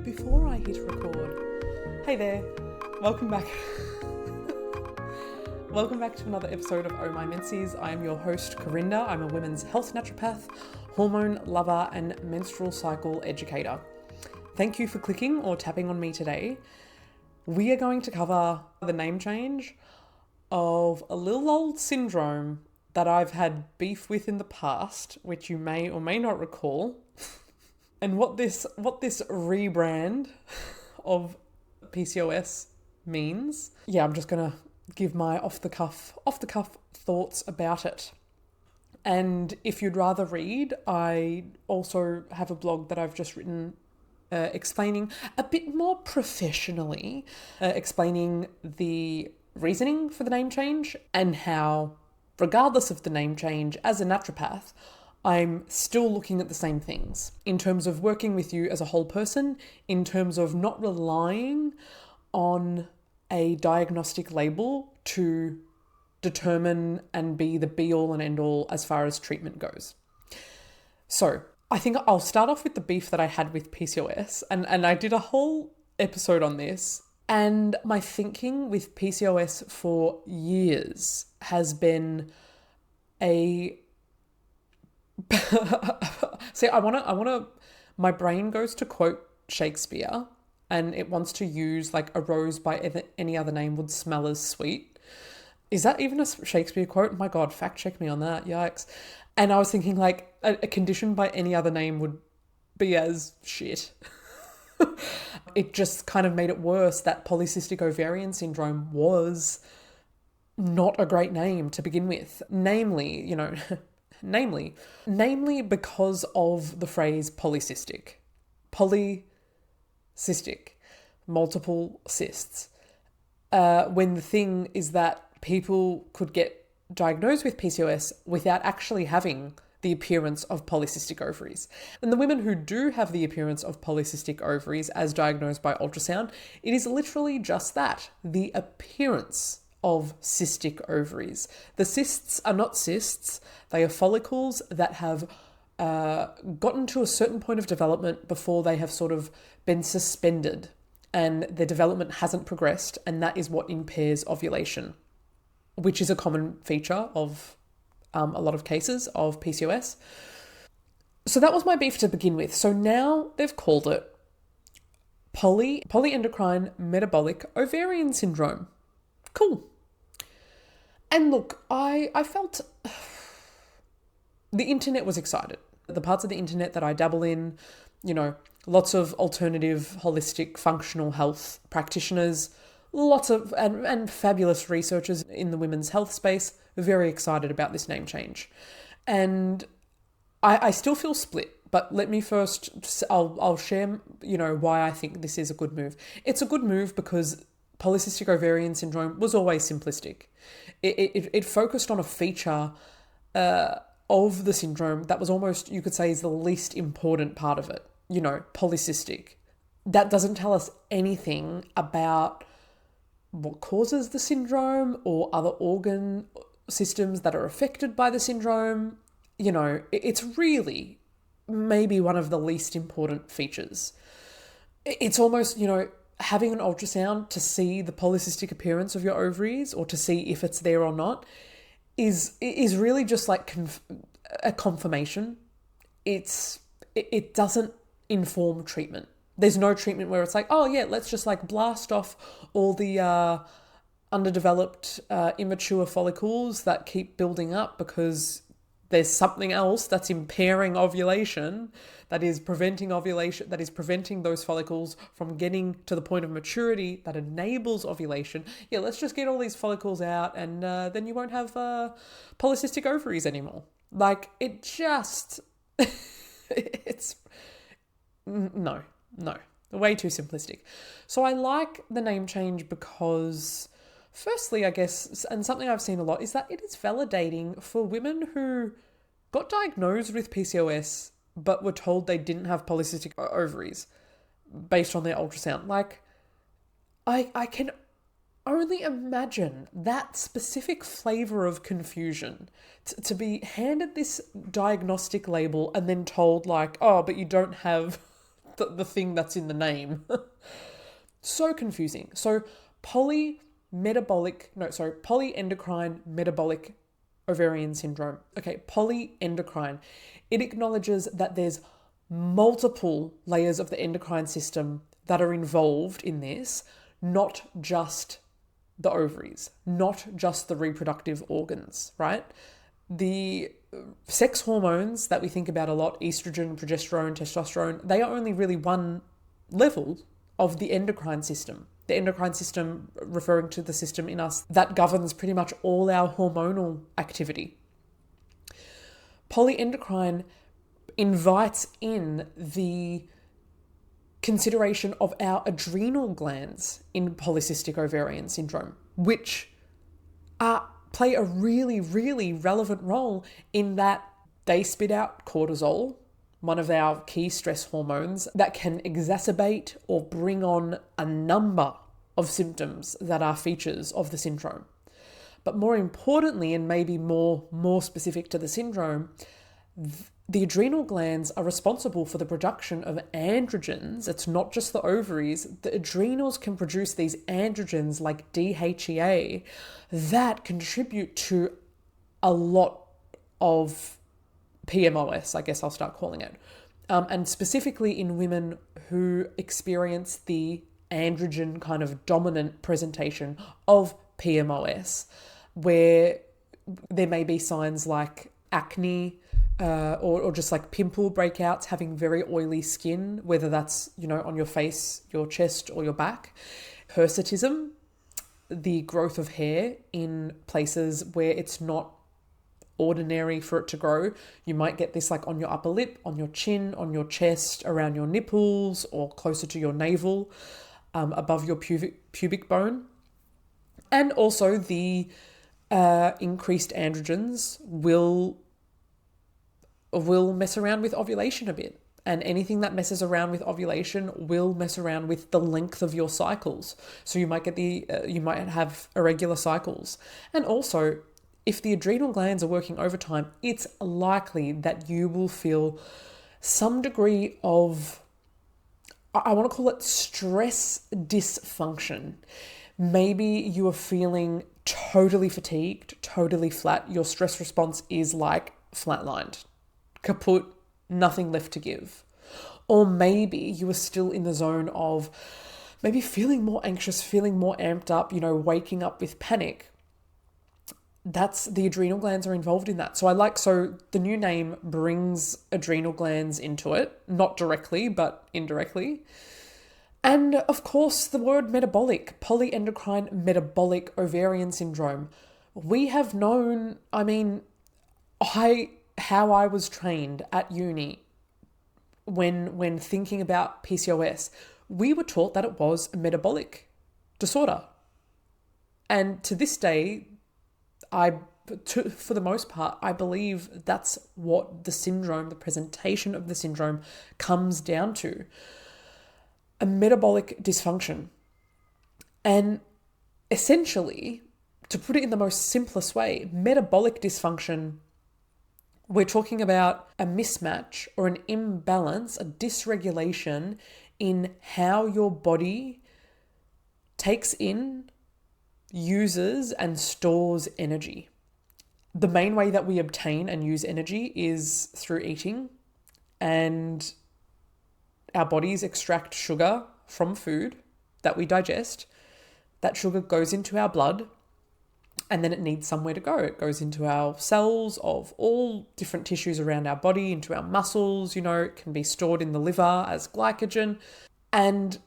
before I hit record. Hey there, welcome back. Welcome back to another episode of My Menses. I am your host, Karinda. I'm a women's health naturopath, hormone lover, and menstrual cycle educator. Thank you for clicking or tapping on me today. We are going to cover the name change of a little old syndrome that I've had beef with in the past, which you may or may not recall, and what this rebrand of PCOS means. Yeah, I'm just gonna give my off the cuff thoughts about it. And if you'd rather read, I also have a blog that I've just written explaining a bit more professionally, explaining the reasoning for the name change and how, regardless of the name change, as a naturopath, I'm still looking at the same things in terms of working with you as a whole person, in terms of not relying on a diagnostic label to determine and be the be-all and end-all as far as treatment goes. So I think I'll start off with the beef that I had with PCOS, and I did a whole episode on this. And my thinking with PCOS for years has been See, my brain goes to quote Shakespeare, and it wants to use like a rose by any other name would smell as sweet. Is that even a Shakespeare quote? My God, fact check me on that. Yikes. And I was thinking like a condition by any other name would be as shit. It just kind of made it worse that polycystic ovarian syndrome was not a great name to begin with. Namely because of the phrase polycystic. Polycystic. Multiple cysts. When the thing is that people could get diagnosed with PCOS without actually having the appearance of polycystic ovaries. And the women who do have the appearance of polycystic ovaries as diagnosed by ultrasound, it is literally just that, the appearance of cystic ovaries. The cysts are not cysts, they are follicles that have gotten to a certain point of development before they have sort of been suspended and their development hasn't progressed, and that is what impairs ovulation, which is a common feature of a lot of cases of PCOS. So that was my beef to begin with. So now they've called it polyendocrine metabolic ovarian syndrome. Cool. And look, I felt the internet was excited. The parts of the internet that I dabble in, lots of alternative, holistic, functional health practitioners, lots of and fabulous researchers in the women's health space, very excited about this name change. And I still feel split, but let me first, I'll share, why I think this is a good move. It's a good move because polycystic ovarian syndrome was always simplistic. It focused on a feature of the syndrome that was almost, you could say, is the least important part of it, polycystic. That doesn't tell us anything about what causes the syndrome or other organ systems that are affected by the syndrome. It's really maybe one of the least important features. It's almost, having an ultrasound to see the polycystic appearance of your ovaries or to see if it's there or not is really just like a confirmation. It doesn't inform treatment. There's no treatment where it's like, oh yeah, let's just like blast off all the underdeveloped, immature follicles that keep building up because there's something else that's impairing ovulation, that is preventing ovulation, that is preventing those follicles from getting to the point of maturity that enables ovulation. Yeah, let's just get all these follicles out and then you won't have polycystic ovaries anymore. Like, it just, it's, no, way too simplistic. So I like the name change because, firstly, I guess, and something I've seen a lot, is that it is validating for women who got diagnosed with PCOS but were told they didn't have polycystic ovaries based on their ultrasound. Like, I can only imagine that specific flavor of confusion to be handed this diagnostic label and then told like, oh, but you don't have the thing that's in the name. So confusing. So polyendocrine metabolic ovarian syndrome. Okay, polyendocrine. It acknowledges that there's multiple layers of the endocrine system that are involved in this, not just the ovaries, not just the reproductive organs, right? The sex hormones that we think about a lot, estrogen, progesterone, testosterone, they are only really one level of the endocrine system. The endocrine system referring to the system in us that governs pretty much all our hormonal activity. Polyendocrine invites in the consideration of our adrenal glands in polycystic ovarian syndrome, which play a really, really relevant role in that they spit out cortisol, one of our key stress hormones, that can exacerbate or bring on a number of symptoms that are features of the syndrome. But more importantly, and maybe more specific to the syndrome, the adrenal glands are responsible for the production of androgens. It's not just the ovaries. The adrenals can produce these androgens like DHEA that contribute to a lot of PMOS, I guess I'll start calling it. And specifically in women who experience the androgen kind of dominant presentation of PMOS, where there may be signs like acne, or just like pimple breakouts, having very oily skin, whether that's, on your face, your chest, or your back. Hirsutism, the growth of hair in places where it's not ordinary for it to grow. You might get this like on your upper lip, on your chin, on your chest, around your nipples, or closer to your navel, above your pubic bone. And also the increased androgens will mess around with ovulation a bit. And anything that messes around with ovulation will mess around with the length of your cycles. So you might get you might have irregular cycles. And also, if the adrenal glands are working overtime, it's likely that you will feel some degree of, I want to call it stress dysfunction. Maybe you are feeling totally fatigued, totally flat. Your stress response is like flatlined, kaput, nothing left to give. Or maybe you are still in the zone of maybe feeling more anxious, feeling more amped up, waking up with panic. That's the adrenal glands are involved in that. So the new name brings adrenal glands into it, not directly, but indirectly. And of course, the word metabolic, polyendocrine metabolic ovarian syndrome. We have known, how I was trained at uni when thinking about PCOS, we were taught that it was a metabolic disorder. And to this day, for the most part, I believe that's what the syndrome, the presentation of the syndrome comes down to. A metabolic dysfunction. And essentially, to put it in the most simplest way, metabolic dysfunction, we're talking about a mismatch or an imbalance, a dysregulation in how your body takes in, uses, and stores energy. The main way that we obtain and use energy is through eating, and our bodies extract sugar from food that we digest. That sugar goes into our blood, and then it needs somewhere to go. It goes into our cells of all different tissues around our body, into our muscles, it can be stored in the liver as glycogen. And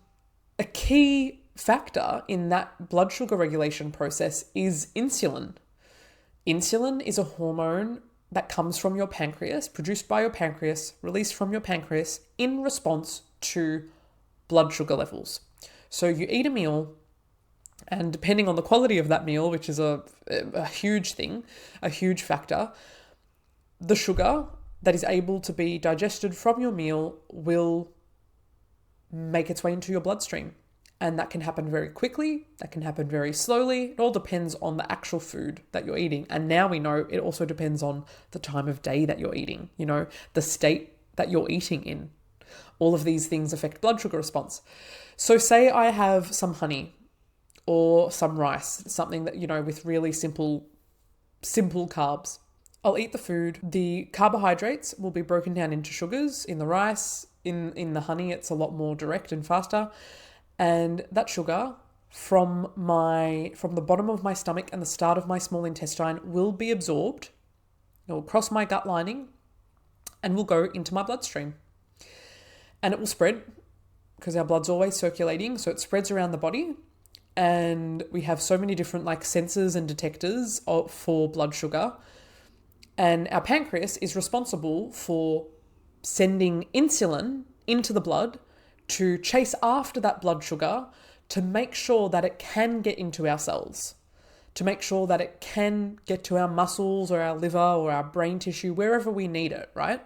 a key factor in that blood sugar regulation process is insulin. Insulin is a hormone that comes from your pancreas, produced by your pancreas, released from your pancreas in response to blood sugar levels. So you eat a meal, and depending on the quality of that meal, which is a huge thing, a huge factor, the sugar that is able to be digested from your meal will make its way into your bloodstream. And that can happen very quickly, that can happen very slowly. It all depends on the actual food that you're eating. And now we know it also depends on the time of day that you're eating, the state that you're eating in. all of these things affect blood sugar response. So say I have some honey or some rice, something that, with really simple carbs. I'll eat the food. The carbohydrates will be broken down into sugars in the rice. In the honey, it's a lot more direct and faster. And that sugar from the bottom of my stomach and the start of my small intestine will be absorbed. It will cross my gut lining and will go into my bloodstream. And it will spread because our blood's always circulating. So it spreads around the body. And we have so many different sensors and detectors for blood sugar. And our pancreas is responsible for sending insulin into the blood to chase after that blood sugar to make sure that it can get into our cells, to make sure that it can get to our muscles or our liver or our brain tissue, wherever we need it, right?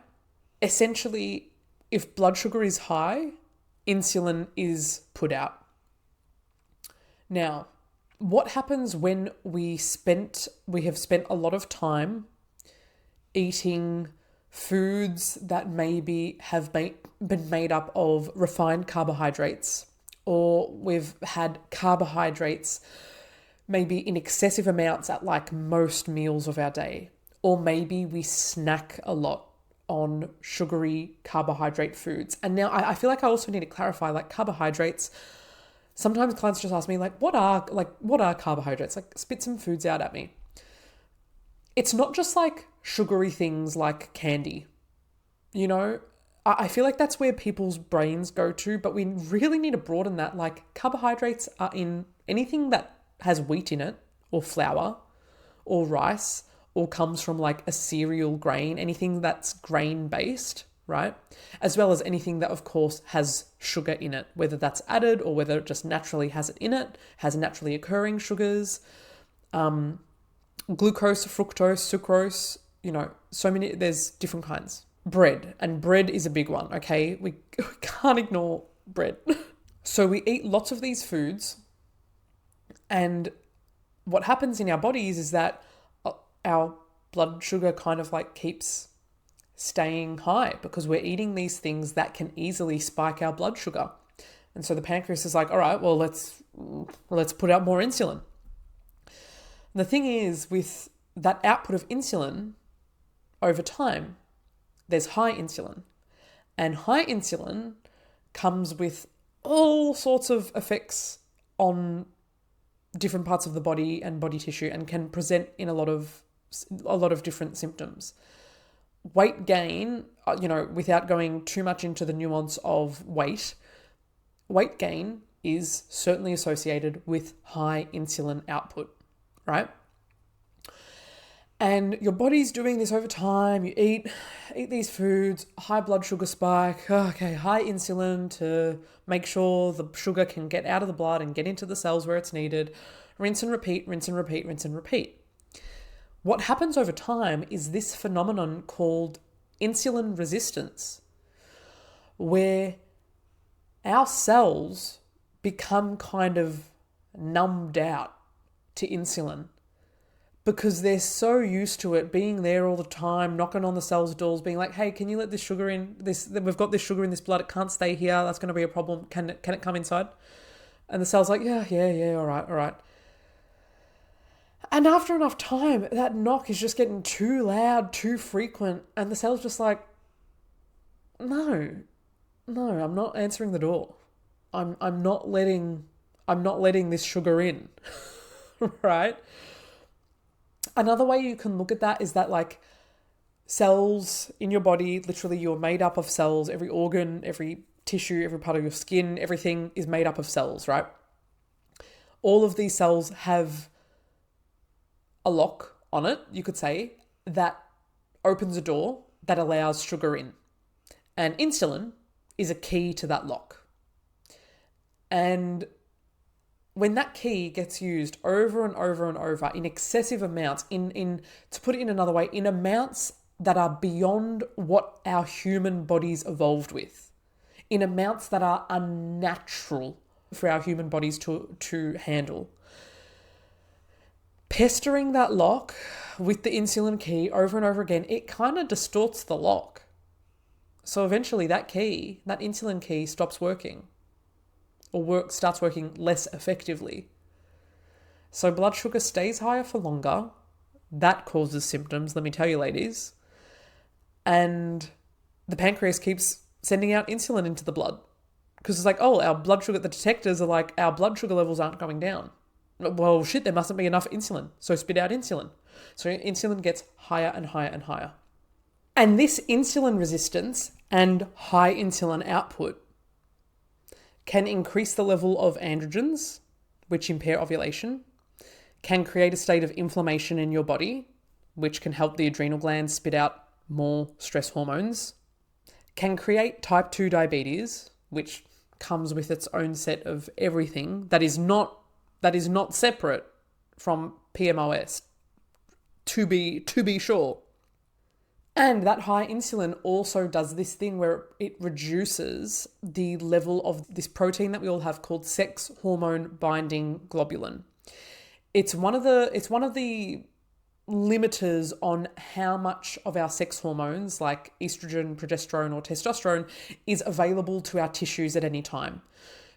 Essentially, if blood sugar is high, insulin is put out. Now, what happens when we have spent a lot of time eating foods that maybe have been made up of refined carbohydrates, or we've had carbohydrates maybe in excessive amounts at most meals of our day, or maybe we snack a lot on sugary carbohydrate foods. And now I feel like I also need to clarify, carbohydrates. Sometimes clients just ask me what are carbohydrates? Spit some foods out at me. It's not just sugary things like candy. I feel like that's where people's brains go to, but we really need to broaden that. Carbohydrates are in anything that has wheat in it, or flour, or rice, or comes from a cereal grain, anything that's grain based, right? As well as anything that, of course, has sugar in it, whether that's added or whether it just naturally has it in it, has naturally occurring sugars, glucose, fructose, sucrose, so many, there's different kinds. Bread is a big one, okay? We can't ignore bread. So we eat lots of these foods, and what happens in our bodies is that our blood sugar kind of keeps staying high because we're eating these things that can easily spike our blood sugar. And so the pancreas is all right, well, let's put out more insulin. And the thing is, with that output of insulin over time, there's high insulin. And high insulin comes with all sorts of effects on different parts of the body and body tissue, and can present in a lot of different symptoms. Weight gain, without going too much into the nuance of weight gain is certainly associated with high insulin output, right? And your body's doing this over time. You eat these foods, high blood sugar spike, high insulin to make sure the sugar can get out of the blood and get into the cells where it's needed. Rinse and repeat, rinse and repeat, rinse and repeat. What happens over time is this phenomenon called insulin resistance, where our cells become kind of numbed out to insulin because they're so used to it being there all the time, knocking on the cells' doors, being like, hey, can you let this sugar in? We've got this sugar in this blood. It can't stay here. That's going to be a problem. Can it come inside? And the cell's like, yeah, all right. And after enough time, that knock is just getting too loud, too frequent, and the cell's just like, no, I'm not answering the door. I'm not letting this sugar in, right? Another way you can look at that is that cells in your body, literally you're made up of cells. Every organ, every tissue, every part of your skin, everything is made up of cells, right? All of these cells have a lock on it, you could say, that opens a door that allows sugar in. And insulin is a key to that lock. And when that key gets used over and over and over in excessive amounts, to put it in another way, in amounts that are beyond what our human bodies evolved with, in amounts that are unnatural for our human bodies to handle, pestering that lock with the insulin key over and over again, it kind of distorts the lock. So eventually that insulin key stops working, or starts working less effectively. So blood sugar stays higher for longer. That causes symptoms, let me tell you, ladies. And the pancreas keeps sending out insulin into the blood because it's like, oh, our blood sugar, the detectors are like, our blood sugar levels aren't going down. Well, shit, there mustn't be enough insulin. So spit out insulin. So insulin gets higher and higher and higher. And this insulin resistance and high insulin output can increase the level of androgens, which impair ovulation, can create a state of inflammation in your body, which can help the adrenal glands spit out more stress hormones, can create type 2 diabetes, which comes with its own set of everything that is not separate from PMOS, to be sure. And that high insulin also does this thing where it reduces the level of this protein that we all have called sex hormone binding globulin. It's one of the limiters on how much of our sex hormones like estrogen, progesterone, or testosterone is available to our tissues at any time.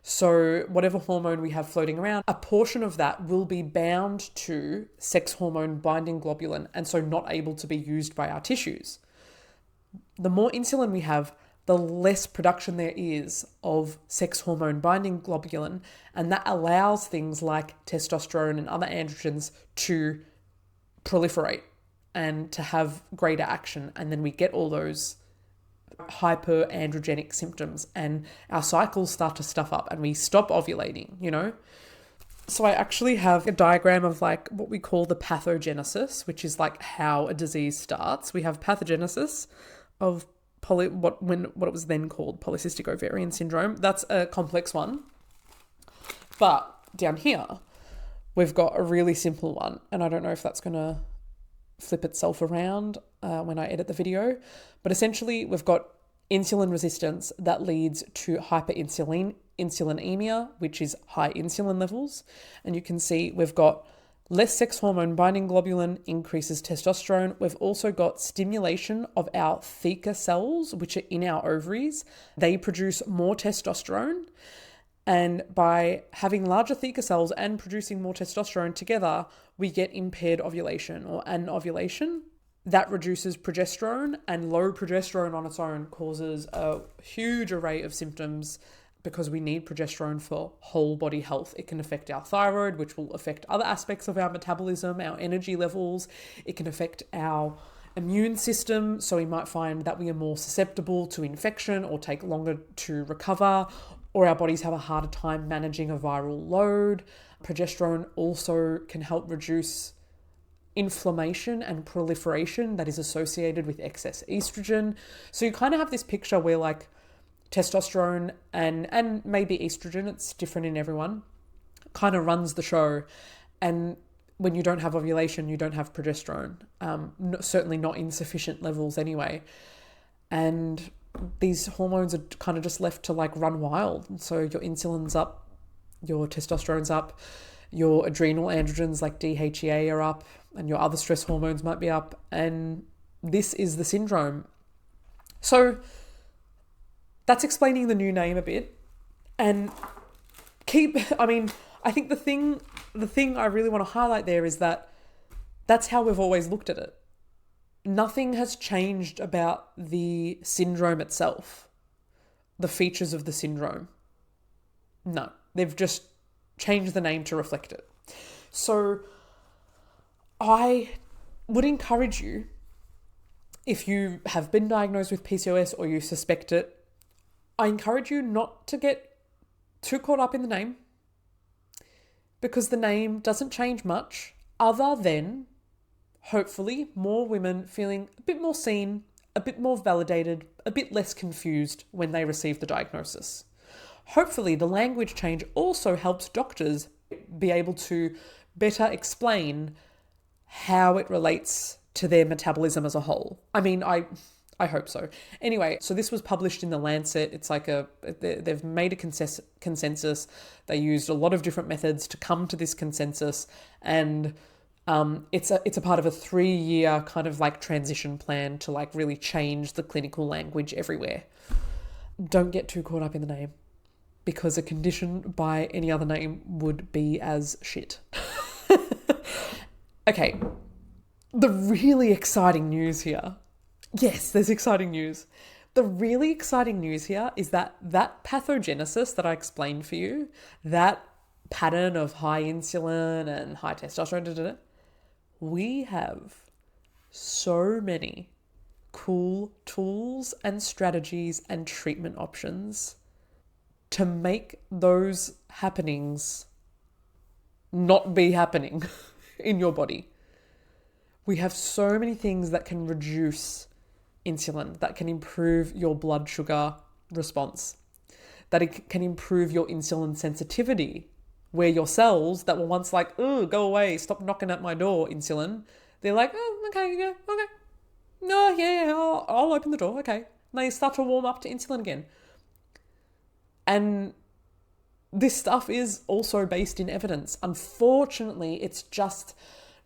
So whatever hormone we have floating around, a portion of that will be bound to sex hormone binding globulin and so not able to be used by our tissues. The more insulin we have, the less production there is of sex hormone binding globulin, and that allows things like testosterone and other androgens to proliferate and to have greater action. And then we get all those hyperandrogenic symptoms and our cycles start to stuff up and we stop ovulating, you know? So I actually have a diagram of like what we call the pathogenesis, which is like how a disease starts. We have pathogenesis of what it was then called polycystic ovarian syndrome. That's a complex one. But down here, we've got a really simple one, and I don't know if that's going to flip itself around when I edit the video. But essentially, we've got insulin resistance that leads to hyperinsulinemia, which is high insulin levels. And you can see we've got less sex hormone binding globulin increases testosterone. We've also got stimulation of our theca cells, which are in our ovaries. They produce more testosterone. And by having larger theca cells and producing more testosterone together, we get impaired ovulation or anovulation. That reduces progesterone, and low progesterone on its own causes a huge array of symptoms because we need progesterone for whole body health. It can affect our thyroid, which will affect other aspects of our metabolism, our energy levels. It can affect our immune system. So we might find that we are more susceptible to infection or take longer to recover, or our bodies have a harder time managing a viral load. Progesterone also can help reduce inflammation and proliferation that is associated with excess estrogen. So you kind of have this picture where like testosterone and maybe estrogen, it's different in everyone, kind of runs the show. And when you don't have ovulation, you don't have progesterone, certainly not in sufficient levels anyway. And these hormones are kind of just left to like run wild. So your insulin's up, your testosterone's up, your adrenal androgens like DHEA are up, and your other stress hormones might be up. And this is the syndrome. So that's explaining the new name a bit. And I think the thing I really want to highlight there is that that's how we've always looked at it. Nothing has changed about the syndrome itself, the features of the syndrome. No, they've just changed the name to reflect it. So I would encourage you, if you have been diagnosed with PCOS or you suspect it, I encourage you not to get too caught up in the name, because the name doesn't change much other than hopefully more women feeling a bit more seen, a bit more validated, a bit less confused when they receive the diagnosis. Hopefully the language change also helps doctors be able to better explain how it relates to their metabolism as a whole. I mean, I hope so. Anyway, so this was published in the Lancet. It's like they've made a consensus. They used a lot of different methods to come to this consensus, and It's a part of a 3-year kind of like transition plan to like really change the clinical language everywhere. Don't get too caught up in the name, because a condition by any other name would be as shit. Okay, the really exciting news here. Yes, there's exciting news. The really exciting news here is that pathogenesis that I explained for you, that pattern of high insulin and high testosterone, we have so many cool tools and strategies and treatment options to make those happenings not be happening in your body. We have so many things that can reduce insulin, that can improve your blood sugar response, that it can improve your insulin sensitivity, where your cells that were once like, oh, go away, stop knocking at my door, insulin, they're like, oh, okay, yeah, okay. No, yeah, I'll open the door, okay. And they start to warm up to insulin again. And this stuff is also based in evidence. Unfortunately, it's just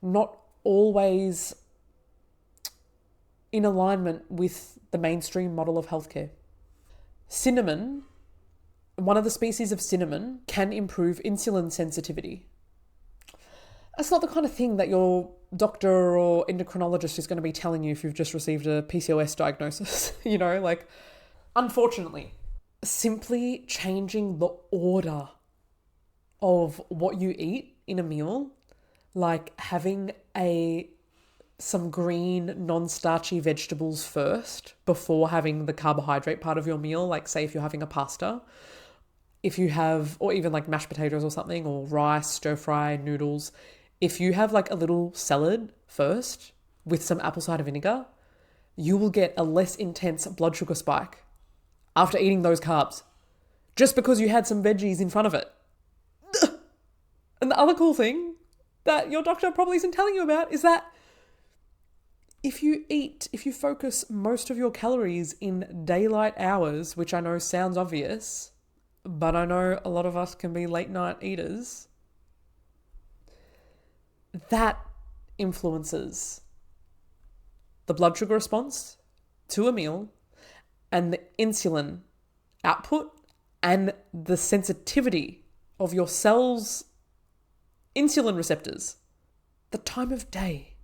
not always in alignment with the mainstream model of healthcare. Cinnamon, one of the species of cinnamon, can improve insulin sensitivity. That's not the kind of thing that your doctor or endocrinologist is going to be telling you if you've just received a PCOS diagnosis, unfortunately. Simply changing the order of what you eat in a meal, like having some green, non-starchy vegetables first before having the carbohydrate part of your meal, like say if you're having a pasta, if you have, or even like mashed potatoes or something, or rice, stir fry, noodles, if you have like a little salad first with some apple cider vinegar, you will get a less intense blood sugar spike after eating those carbs, just because you had some veggies in front of it. And the other cool thing that your doctor probably isn't telling you about is that if you focus most of your calories in daylight hours, which I know sounds obvious, but I know a lot of us can be late night eaters, that influences the blood sugar response to a meal and the insulin output and the sensitivity of your cells' insulin receptors. The time of day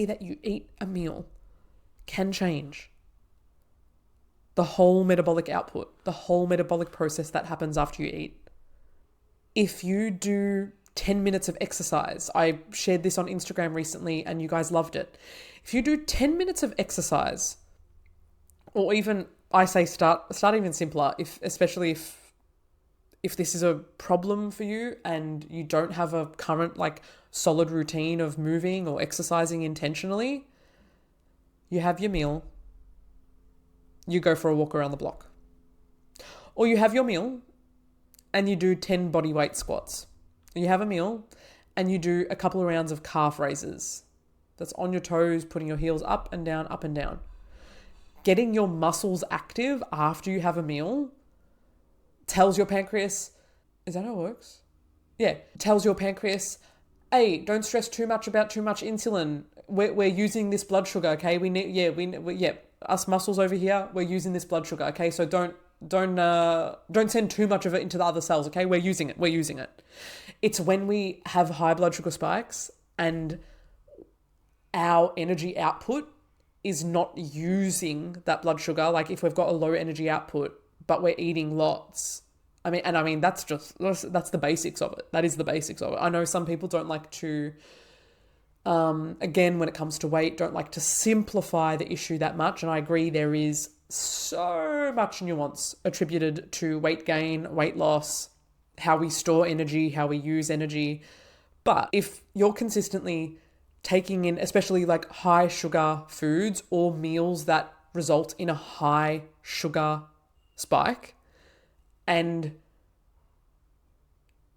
that you eat a meal can change the whole metabolic output, the whole metabolic process that happens after you eat. If you do 10 minutes of exercise, I shared this on Instagram recently and you guys loved it. If you do 10 minutes of exercise, or even I say start even simpler, especially if this is a problem for you and you don't have a current like solid routine of moving or exercising intentionally, you have your meal, you go for a walk around the block. Or you have your meal and you do 10 body weight squats. You have a meal and you do a couple of rounds of calf raises. That's on your toes, putting your heels up and down, up and down. Getting your muscles active after you have a meal tells your pancreas, is that how it works? Yeah, tells your pancreas, hey, don't stress too much about too much insulin. We're using this blood sugar, okay? Us muscles over here, we're using this blood sugar, okay? So don't send too much of it into the other cells, okay? We're using it. It's when we have high blood sugar spikes and our energy output is not using that blood sugar. Like if we've got a low energy output, but we're eating lots. I mean, that's the basics of it. That is the basics of it. I know some people don't like to, again, when it comes to weight, don't like to simplify the issue that much. And I agree, there is so much nuance attributed to weight gain, weight loss, how we store energy, how we use energy. But if you're consistently taking in, especially like high sugar foods or meals that result in a high sugar spike, and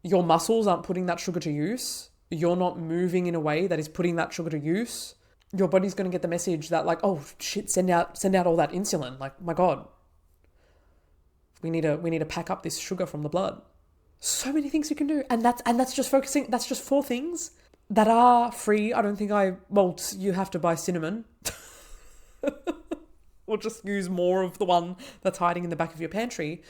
your muscles aren't putting that sugar to use, you're not moving in a way that is putting that sugar to use, your body's going to get the message that like, oh shit, send out all that insulin. Like, my God, we need to pack up this sugar from the blood. So many things you can do. And that's just 4 things. that are free. I don't think you have to buy cinnamon. Or just use more of the one that's hiding in the back of your pantry.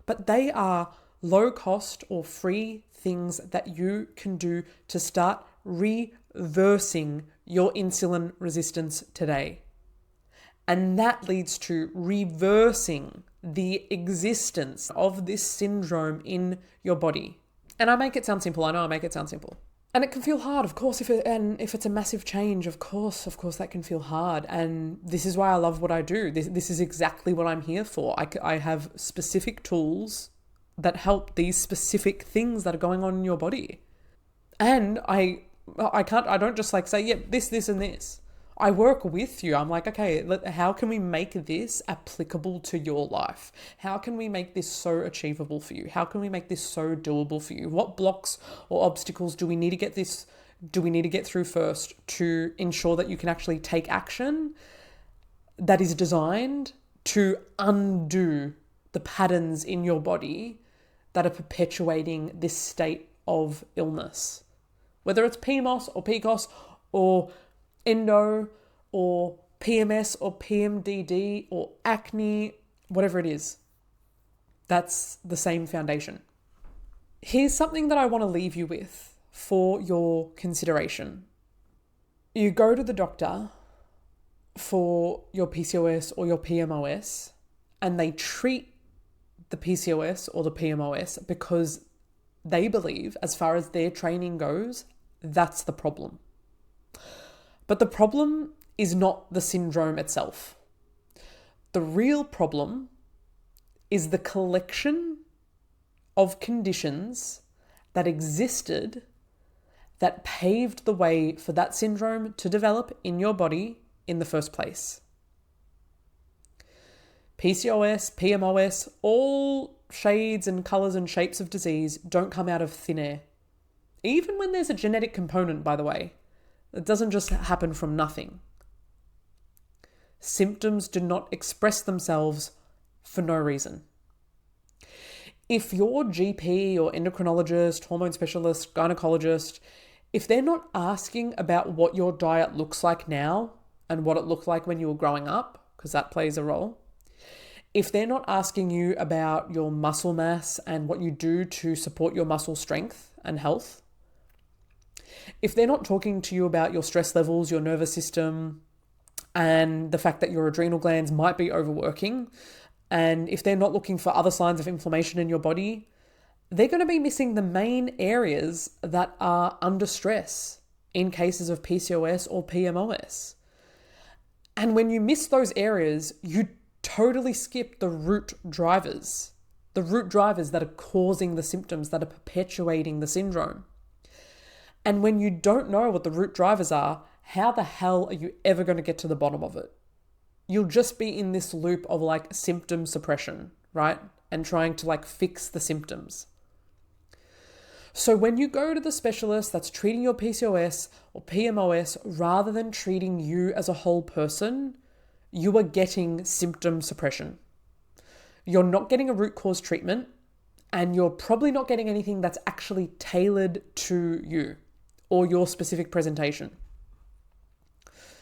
But they are low cost or free things that you can do to start reversing your insulin resistance today. And that leads to reversing the existence of this syndrome in your body. And I make it sound simple. I know I make it sound simple. And it can feel hard, of course, if it's a massive change, of course that can feel hard. And this is why I love what I do. This is exactly what I'm here for. I have specific tools that help these specific things that are going on in your body. And I don't just like say, yep, this and this. I work with you. I'm like, okay, how can we make this applicable to your life? How can we make this so achievable for you? How can we make this so doable for you? What blocks or obstacles do we need to get through first to ensure that you can actually take action that is designed to undo the patterns in your body that are perpetuating this state of illness? Whether it's PMOS or PCOS or endo or PMS or PMDD or acne, whatever it is, that's the same foundation. Here's something that I want to leave you with for your consideration. You go to the doctor for your PCOS or your PMOS and they treat the PCOS or the PMOS because they believe, as far as their training goes, that's the problem. But the problem is not the syndrome itself. The real problem is the collection of conditions that existed that paved the way for that syndrome to develop in your body in the first place. PCOS, PMOS, all shades and colors and shapes of disease don't come out of thin air. Even when there's a genetic component, by the way. It doesn't just happen from nothing. Symptoms do not express themselves for no reason. If your GP or endocrinologist, hormone specialist, gynecologist, if they're not asking about what your diet looks like now and what it looked like when you were growing up, because that plays a role, if they're not asking you about your muscle mass and what you do to support your muscle strength and health, if they're not talking to you about your stress levels, your nervous system, and the fact that your adrenal glands might be overworking, and if they're not looking for other signs of inflammation in your body, they're going to be missing the main areas that are under stress in cases of PCOS or PMOS. And when you miss those areas, you totally skip the root drivers that are causing the symptoms, that are perpetuating the syndrome. And when you don't know what the root drivers are, how the hell are you ever going to get to the bottom of it? You'll just be in this loop of like symptom suppression, right? And trying to like fix the symptoms. So when you go to the specialist that's treating your PCOS or PMOS, rather than treating you as a whole person, you are getting symptom suppression. You're not getting a root cause treatment, and you're probably not getting anything that's actually tailored to you or your specific presentation.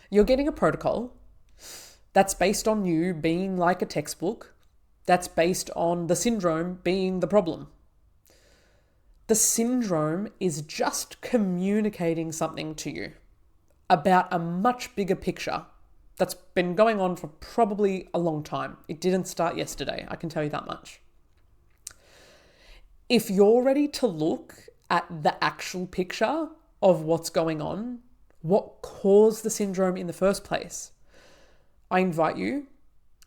You're getting a protocol that's based on you being like a textbook, that's based on the syndrome being the problem. The syndrome is just communicating something to you about a much bigger picture that's been going on for probably a long time. It didn't start yesterday, I can tell you that much. If you're ready to look at the actual picture of what's going on, what caused the syndrome in the first place, I invite you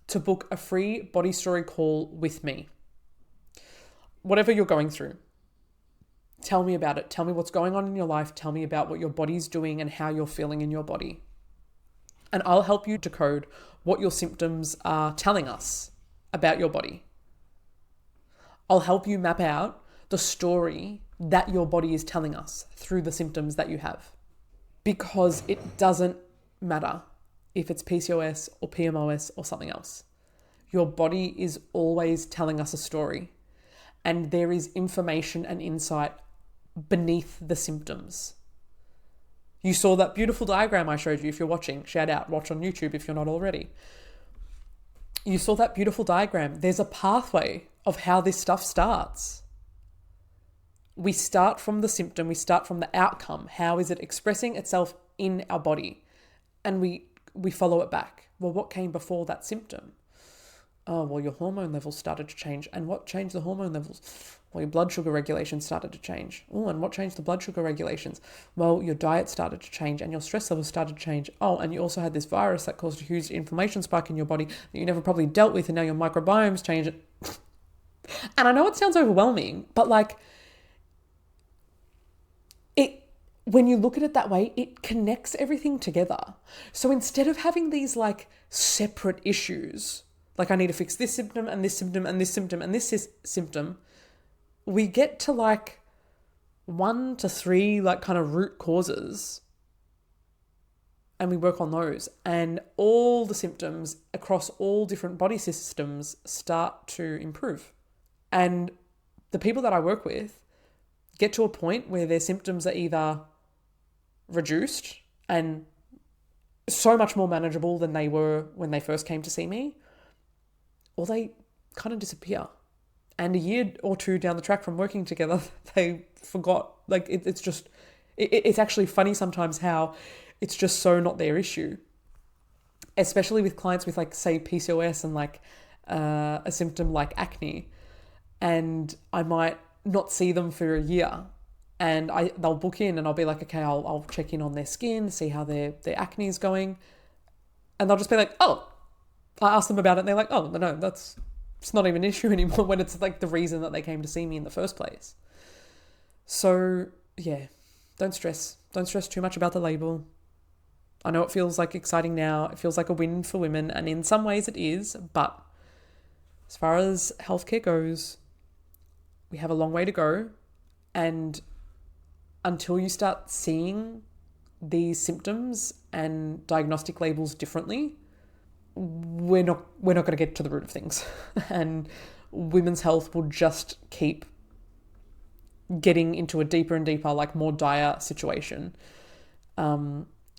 to book a free body story call with me. Whatever you're going through, tell me about it. Tell me what's going on in your life. Tell me about what your body's doing and how you're feeling in your body. And I'll help you decode what your symptoms are telling us about your body. I'll help you map out the story that your body is telling us through the symptoms that you have. Because it doesn't matter if it's PCOS or PMOS or something else. Your body is always telling us a story, and there is information and insight beneath the symptoms. You saw that beautiful diagram I showed you. If you're watching, shout out, watch on YouTube if you're not already. You saw that beautiful diagram. There's a pathway of how this stuff starts. We start from the symptom, we start from the outcome. How is it expressing itself in our body? And we follow it back. Well, what came before that symptom? Oh, well, your hormone levels started to change. And what changed the hormone levels? Well, your blood sugar regulation started to change. Oh, and what changed the blood sugar regulations? Well, your diet started to change and your stress levels started to change. Oh, and you also had this virus that caused a huge inflammation spike in your body that you never probably dealt with, and now your microbiome's changed. And I know it sounds overwhelming, but like, when you look at it that way, it connects everything together. So instead of having these like separate issues, like I need to fix this symptom and this symptom and this symptom and this symptom, we get to like 1 to 3 like kind of root causes and we work on those, and all the symptoms across all different body systems start to improve. And the people that I work with get to a point where their symptoms are either reduced and so much more manageable than they were when they first came to see me, or they kind of disappear. And a year or two down the track from working together, they forgot. Like it's actually funny sometimes how it's just so not their issue, especially with clients with like, say, PCOS and like a symptom like acne. And I might not see them for a year, and they'll book in and I'll be like, okay, I'll check in on their skin, see how their acne is going. And they'll just be like, oh, I asked them about it and they're like, oh, no, it's not even an issue anymore, when it's like the reason that they came to see me in the first place. So yeah, don't stress too much about the label. I know it feels like exciting now. It feels like a win for women, and in some ways it is, but as far as healthcare goes, we have a long way to go. And until you start seeing these symptoms and diagnostic labels differently, we're not going to get to the root of things. And women's health will just keep getting into a deeper and deeper, like more dire situation,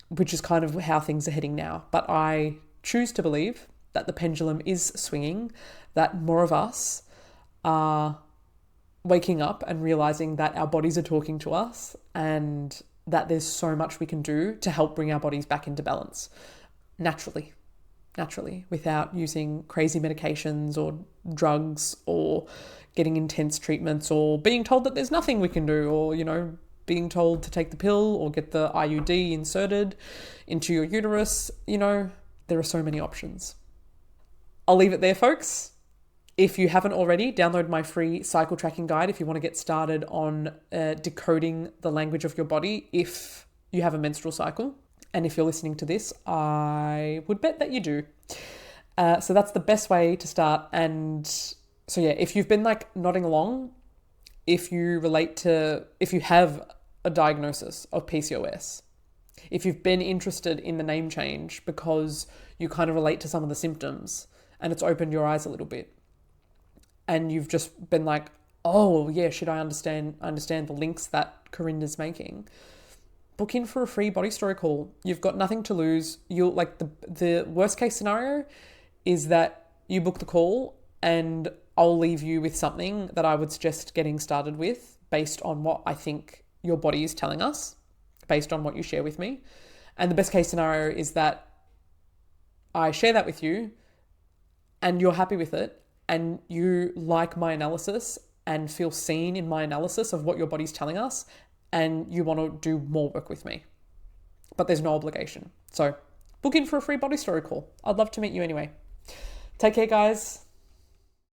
which is kind of how things are heading now. But I choose to believe that the pendulum is swinging, that more of us are waking up and realizing that our bodies are talking to us, and that there's so much we can do to help bring our bodies back into balance naturally, without using crazy medications or drugs or getting intense treatments, or being told that there's nothing we can do, or, you know, being told to take the pill or get the IUD inserted into your uterus. You know, there are so many options. I'll leave it there, folks. If you haven't already, download my free cycle tracking guide if you want to get started on decoding the language of your body if you have a menstrual cycle. And if you're listening to this, I would bet that you do. So that's the best way to start. And so yeah, if you've been like nodding along, if you have a diagnosis of PCOS, if you've been interested in the name change because you kind of relate to some of the symptoms and it's opened your eyes a little bit, and you've just been like, oh yeah, should I understand the links that Karinda's making, book in for a free body story call. You've got nothing to lose. You'll like the worst case scenario is that you book the call and I'll leave you with something that I would suggest getting started with based on what I think your body is telling us, based on what you share with me. And the best case scenario is that I share that with you and you're happy with it, and you like my analysis and feel seen in my analysis of what your body's telling us, and you want to do more work with me. But there's no obligation. So book in for a free body story call. I'd love to meet you anyway. Take care, guys.